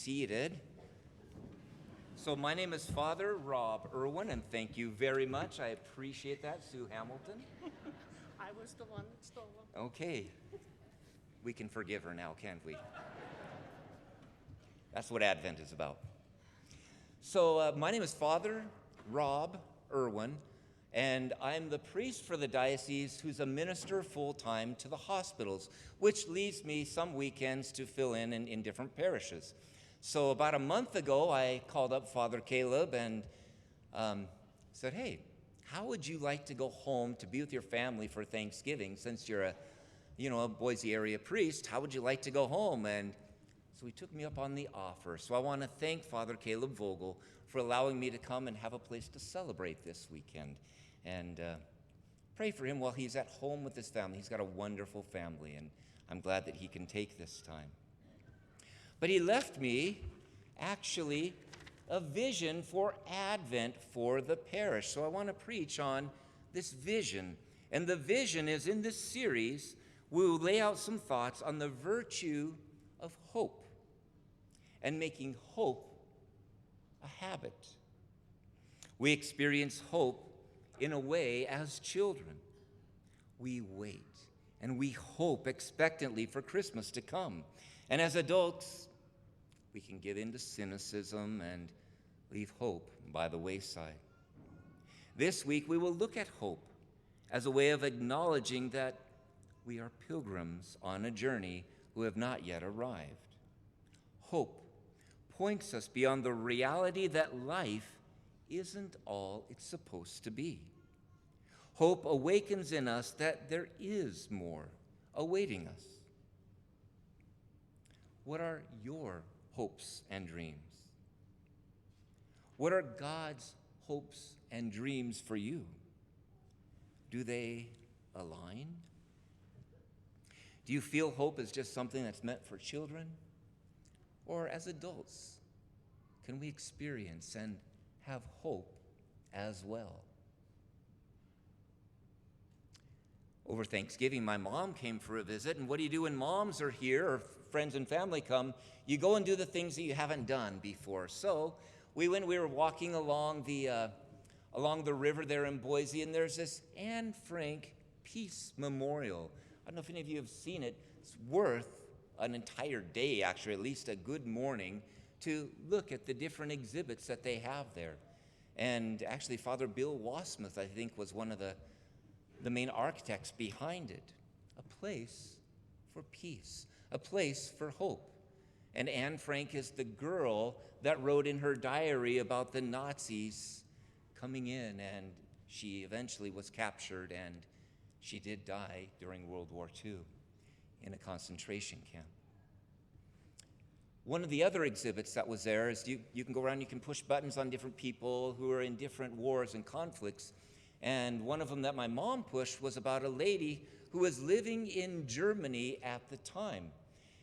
seated. So my name is Father Rob Irwin, and thank you very much. I appreciate that, Sue Hamilton. I was the one that stole them. Okay. We can forgive her now, can't we? That's what Advent is about. So my name is Father Rob Irwin, and I'm the priest for the diocese who's a minister full-time to the hospitals, which leaves me some weekends to fill in different parishes. So about a month ago, I called up Father Caleb and said, hey, how would you like to go home to be with your family for Thanksgiving? Since you're a Boise area priest, how would you like to go home? And so he took me up on the offer. So I want to thank Father Caleb Vogel for allowing me to come and have a place to celebrate this weekend. And pray for him while he's at home with his family. He's got a wonderful family, and I'm glad that he can take this time. But he left me, actually, a vision for Advent for the parish. So I want to preach on this vision. And the vision is in this series, we will lay out some thoughts on the virtue of hope and making hope a habit. We experience hope in a way as children. We wait and we hope expectantly for Christmas to come. And as adults, we can get into cynicism and leave hope by the wayside. This week, we will look at hope as a way of acknowledging that we are pilgrims on a journey who have not yet arrived. Hope points us beyond the reality that life isn't all it's supposed to be. Hope awakens in us that there is more awaiting us. What are your hopes and dreams? What are God's hopes and dreams for you? Do they align? Do you feel hope is just something that's meant for children? Or as adults, can we experience and have hope as well? Over Thanksgiving, my mom came for a visit, and what do you do when moms are here or friends and family come? You go and do the things that you haven't done before. So we were walking along the river there in Boise, and there's this Anne Frank Peace Memorial. I don't know if any of you have seen it. It's worth an entire day, actually, at least a good morning, to look at the different exhibits that they have there. And actually, Father Bill Wasmuth, I think, was one of the main architects behind it. A place for peace, a place for hope. And Anne Frank is the girl that wrote in her diary about the Nazis coming in, and she eventually was captured, and she did die during World War II in a concentration camp. One of the other exhibits that was there is you can go around, you can push buttons on different people who are in different wars and conflicts. And one of them that my mom pushed was about a lady who was living in Germany at the time.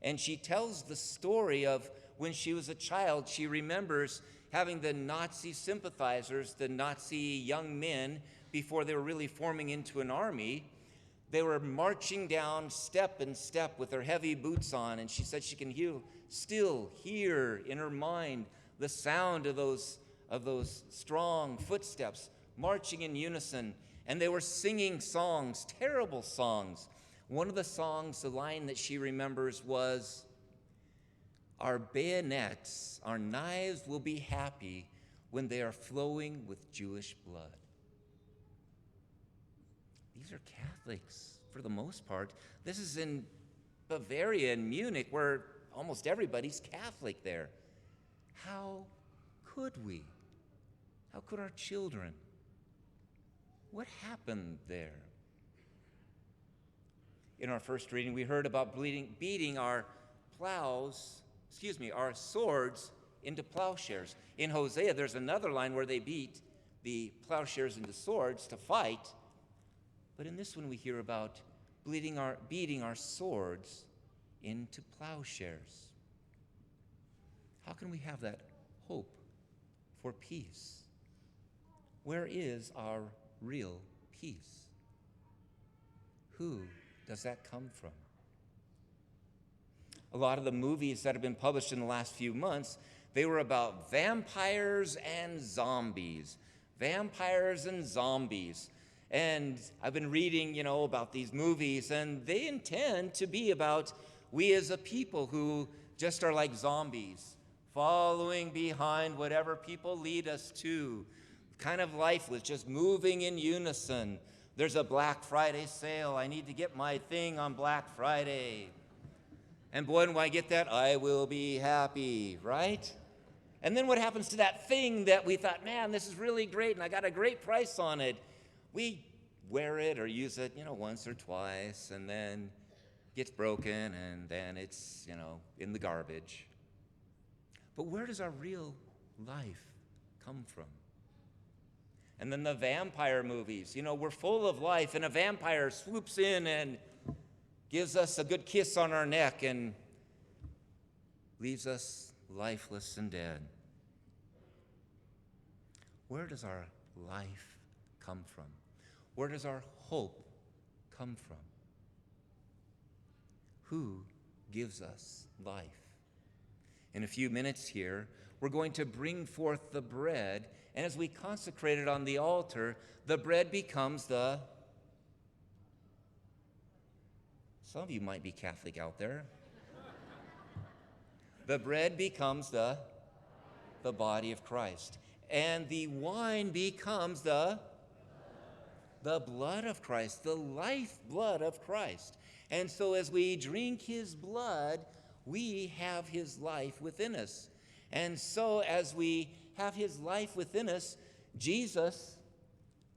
And she tells the story of when she was a child. She remembers having the Nazi sympathizers, the Nazi young men, before they were really forming into an army. They were marching down step and step with their heavy boots on, and she said she can still hear in her mind the sound of those strong footsteps marching in unison. And they were singing songs, terrible songs. One of the songs, the line that she remembers was, "Our bayonets, our knives will be happy when they are flowing with Jewish blood." These are Catholics, for the most part. This is in Bavaria and Munich, where almost everybody's Catholic there. How could we? How could our children? What happened there? In our first reading, we heard about beating our swords into plowshares. In Hosea, there's another line where they beat the plowshares into swords to fight. But in this one, we hear about beating our swords into plowshares. How can we have that hope for peace? Where is our real peace? Who does that come from? A lot of the movies that have been published in the last few months, they were about vampires and zombies. Vampires and zombies. And I've been reading, about these movies, and they intend to be about we as a people who just are like zombies, following behind whatever people lead us to, kind of lifeless, just moving in unison. There's a Black Friday sale. I need to get my thing on Black Friday. And boy, when I get that, I will be happy, right? And then what happens to that thing that we thought, man, this is really great, and I got a great price on it? We wear it or use it, once or twice, and then gets broken, and then it's, in the garbage. But where does our real life come from? And then the vampire movies, we're full of life, and a vampire swoops in and gives us a good kiss on our neck and leaves us lifeless and dead. Where does our life come from? Where does our hope come from? Who gives us life? In a few minutes here, we're going to bring forth the bread, and as we consecrate it on the altar, the bread becomes the... Some of you might be Catholic out there. The bread becomes the body of Christ. And the wine becomes the blood of Christ, the life blood of Christ. And so as we drink his blood, we have his life within us. And so as we have his life within us, Jesus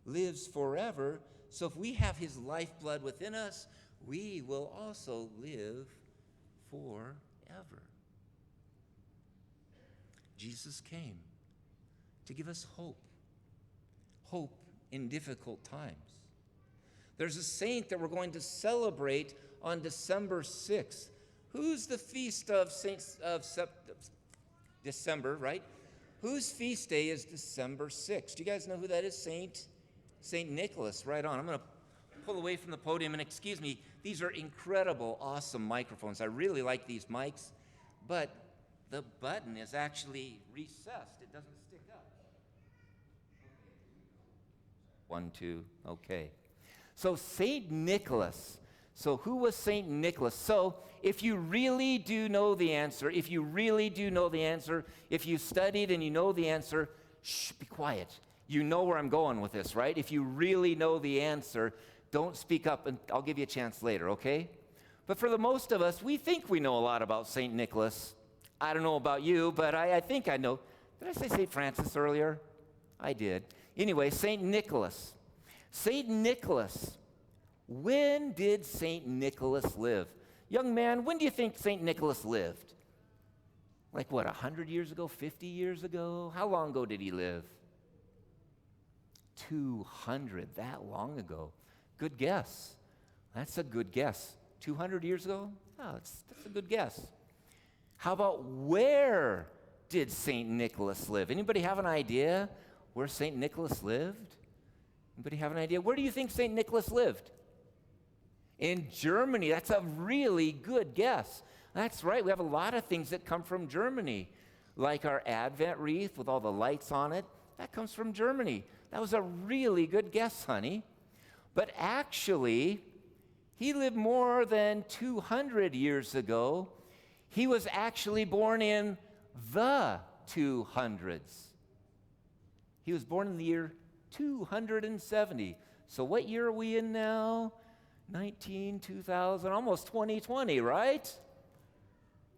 lives forever. So if we have his lifeblood within us, we will also live forever. Jesus came to give us hope in difficult times. There's a saint that we're going to celebrate on December 6th. Who's the feast of December, right? Whose feast day is December 6th? Do you guys know who that is? Saint Nicholas, right on. I'm going to pull away from the podium, and excuse me, these are incredible, awesome microphones. I really like these mics, but the button is actually recessed. It doesn't stick up. 1, 2, okay. So Saint Nicholas. So who was Saint Nicholas? So if you really do know the answer, if you studied and you know the answer, shh, be quiet. You know where I'm going with this, right? If you really know the answer, don't speak up, and I'll give you a chance later, okay? But for the most of us, we think we know a lot about Saint Nicholas. I don't know about you, but I think I know. Did I say Saint Francis earlier? I did. Anyway, Saint Nicholas. Saint Nicholas. When did Saint Nicholas live? Young man, when do you think Saint Nicholas lived? Like what, 100 years ago, 50 years ago? How long ago did he live? 200, that long ago. Good guess. That's a good guess. 200 years ago? Oh, that's a good guess. How about where did St. Nicholas live? Anybody have an idea where St. Nicholas lived? Anybody have an idea? Where do you think St. Nicholas lived? In Germany. That's a really good guess. That's right. We have a lot of things that come from Germany, like our Advent wreath with all the lights on it. That comes from Germany. That was a really good guess, honey. But actually, he lived more than 200 years ago. He was actually born in the 200s. He was born in the year 270. So what year are we in now? 2000, almost 2020, right?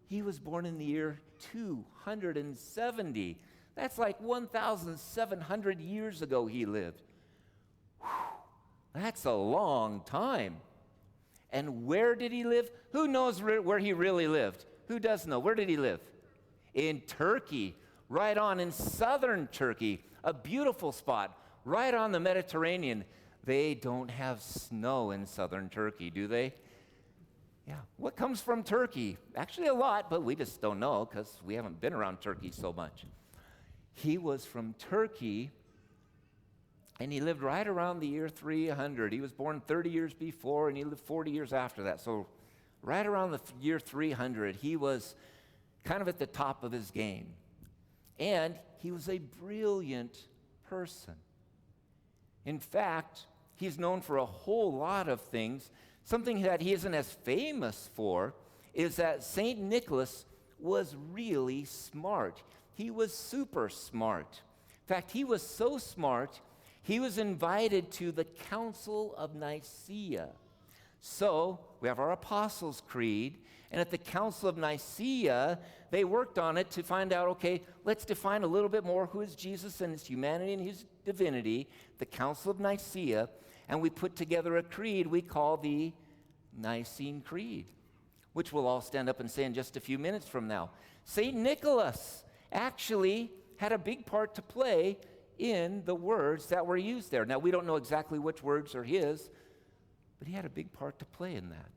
He was born in the year 270. That's like 1,700 years ago he lived. Whew, that's a long time. And where did he live? Who knows where he really lived? Who does know? Where did he live? In Turkey, right on in southern Turkey, a beautiful spot, right on the Mediterranean. They don't have snow in southern Turkey, do they? Yeah. What comes from Turkey? Actually a lot, but we just don't know because we haven't been around Turkey so much. He was from Turkey, and he lived right around the year 300. He was born 30 years before, and he lived 40 years after that, so right around the year 300, he was kind of at the top of his game. And he was a brilliant person. In fact, he's known for a whole lot of things. Something that he isn't as famous for is that St. Nicholas was really smart. He was super smart. In fact, he was so smart, he was invited to the Council of Nicaea. So, we have our Apostles' Creed, and at the Council of Nicaea, they worked on it to find out, okay, let's define a little bit more who is Jesus and his humanity and his divinity, the Council of Nicaea, and we put together a creed we call the Nicene Creed, which we'll all stand up and say in just a few minutes from now. St. Nicholas actually had a big part to play in the words that were used there. Now, we don't know exactly which words are his, but he had a big part to play in that.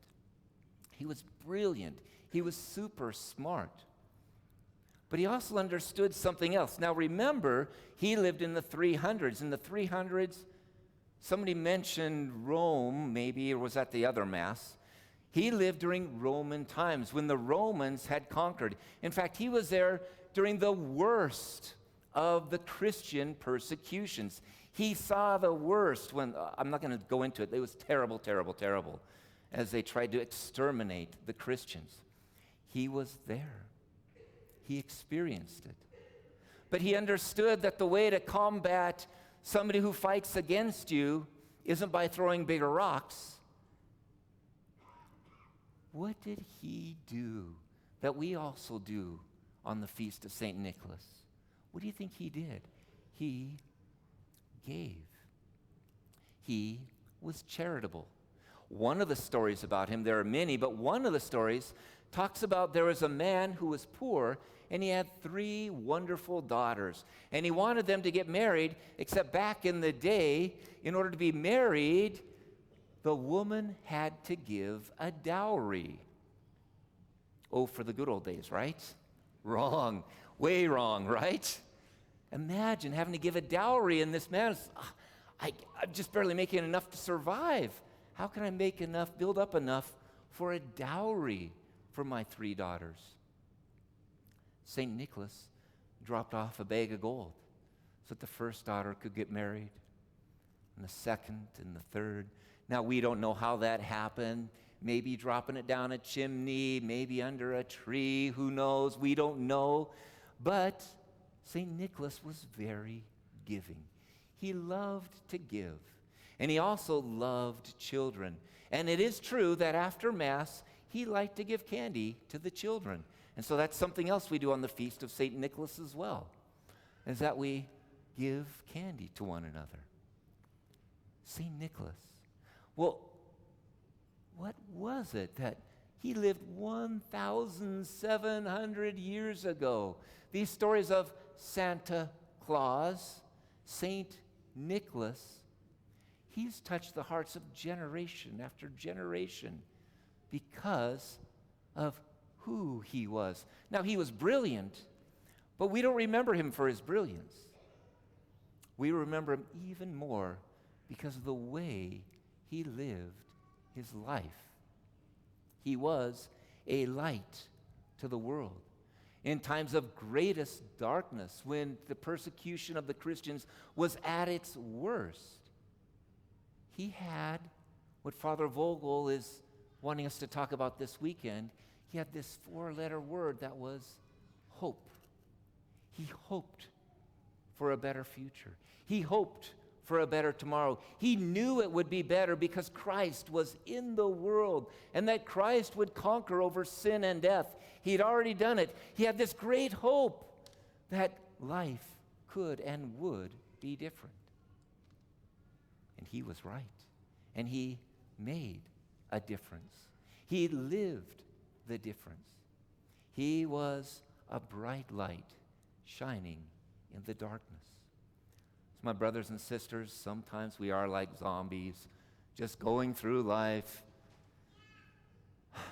He was brilliant. He was super smart. But he also understood something else. Now, remember, he lived in the 300s. In the 300s, somebody mentioned Rome, maybe, or was that the other Mass? He lived during Roman times when the Romans had conquered. In fact, he was there during the worst of the Christian persecutions. He saw the worst when, I'm not going to go into it, it was terrible, terrible, terrible, as they tried to exterminate the Christians. He was there. He experienced it. But he understood that the way to combat somebody who fights against you isn't by throwing bigger rocks. What did he do that we also do on the feast of St. Nicholas? What do you think he did? He gave. He was charitable. One of the stories about him, there are many, but one of the stories talks about there was a man who was poor and he had 3 wonderful daughters. And he wanted them to get married, except back in the day, in order to be married, the woman had to give a dowry. Oh, for the good old days, right? Wrong. Way wrong, right? Imagine having to give a dowry, and this man is, I'm just barely making enough to survive. How can I make enough, build up enough for a dowry for my 3 daughters? St. Nicholas dropped off a bag of gold so that the first daughter could get married, and the second and the third. Now, we don't know how that happened. Maybe dropping it down a chimney, maybe under a tree, who knows? We don't know. But St. Nicholas was very giving. He loved to give, and he also loved children. And it is true that after Mass, he liked to give candy to the children. And so that's something else we do on the Feast of St. Nicholas as well, is that we give candy to one another. St. Nicholas. Well, what was it that he lived 1,700 years ago? These stories of Santa Claus, St. Nicholas, he's touched the hearts of generation after generation because of who he was. Now, he was brilliant, but we don't remember him for his brilliance. We remember him even more because of the way he lived his life. He was a light to the world. In times of greatest darkness, when the persecution of the Christians was at its worst, he had what Father Vogel is wanting us to talk about this weekend. He had this 4-letter word that was hope. He hoped for a better future. He hoped for a better tomorrow. He knew it would be better because Christ was in the world and that Christ would conquer over sin and death. He'd already done it. He had this great hope that life could and would be different. And he was right. And he made a difference. He lived the difference. He was a bright light shining in the darkness. So my brothers and sisters, sometimes we are like zombies, just going through life.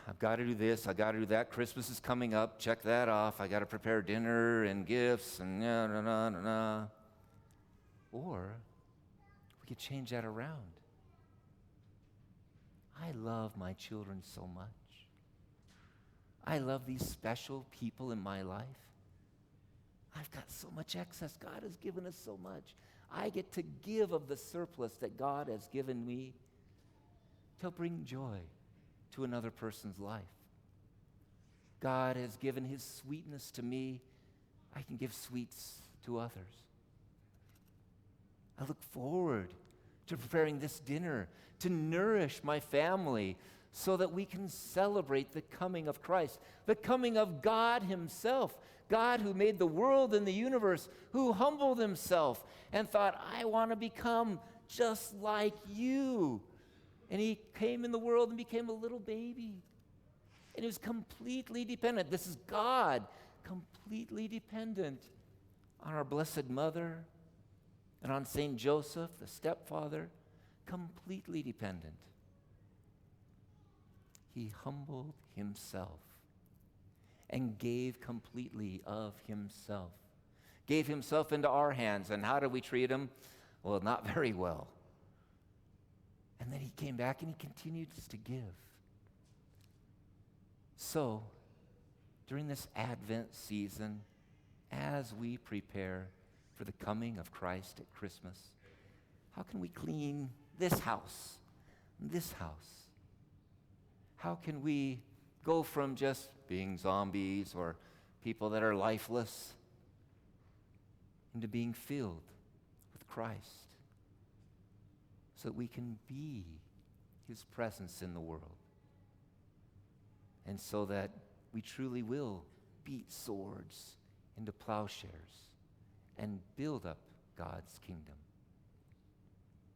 I've got to do this, I've got to do that. Christmas is coming up, check that off. I got to prepare dinner and gifts and na. Or we could change that around. I love my children so much. I love these special people in my life. I've got so much excess. God has given us so much. I get to give of the surplus that God has given me to bring joy to another person's life. God has given his sweetness to me. I can give sweets to others. I look forward to preparing this dinner to nourish my family so that we can celebrate the coming of Christ, the coming of God himself, God who made the world and the universe, who humbled himself and thought, I want to become just like you. And he came in the world and became a little baby. And he was completely dependent. This is God, completely dependent on our Blessed Mother and on St. Joseph, the stepfather, completely dependent. He humbled himself and gave completely of himself. Gave himself into our hands. And how did we treat him? Well, not very well. And then he came back and he continues to give. So, during this Advent season, as we prepare for the coming of Christ at Christmas, how can we clean this house? This house? How can we go from just being zombies or people that are lifeless into being filled with Christ so that we can be his presence in the world, and so that we truly will beat swords into plowshares and build up God's kingdom?